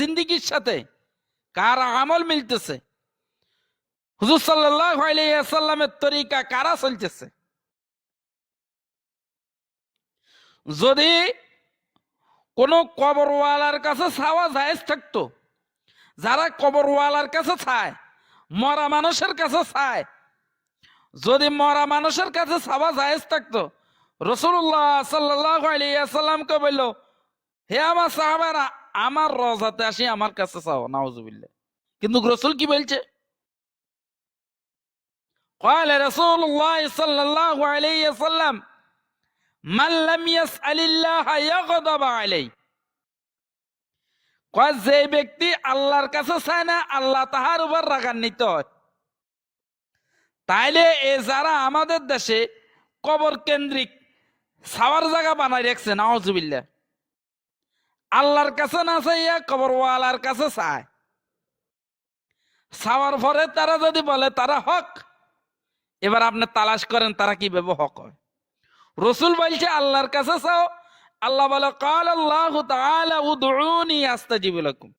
জিন্দিগির সাথে কার আমল মিলতেছে, হুজুর সাল্লাল্লাহু আলাইহি ওয়াসাল্লামের তরিকা কারা চলতেছে। যদি কোন কবরওয়ালার কাছে চাওয়া জায়েজ থাকতো, যারা কবরওয়ালার কাছে চায়, মরা মানুষের কাছে চায়, যদি মরা মানুষের কাছে চাওয়া জায়েজ থাকতো, রাসূলুল্লাহ সাল্লাল্লাহু আলাইহি ওয়াসাল্লামকে বলল, হে আমার সাহাবারা, আমার রওজাতে আসি আমার কাছে চাও, নাউজুবিল্লাহ। কিন্তু রাসূল কি বলছে? قال رسول الله صلى الله عليه وسلم من لم يسأل الله يغضب عليه। যে ব্যক্তি আল্লাহর কাছে চায় না, আল্লাহ তাহার উপর রাগান্বিত হয়। তাইলে এ যারা আমাদের দেশে কবর কেন্দ্রিক ছাওয়ার জায়গা বানাই রাখছে, নাউজুবিল্লাহ, আল্লাহর কাছে না চাইয়া কবরওয়ালার কাছে চায়, চাওয়ার পরে তারা যদি বলে তারা হক, এবার আপনি তালাশ করেন তারা কিভাবে হক হয়। রাসূল বলছে আল্লাহর কাছে চাও, আল্লাহ বলে, ক্বাল আল্লাহু তাআলা উদউনি আস্তাজিব লাকুম।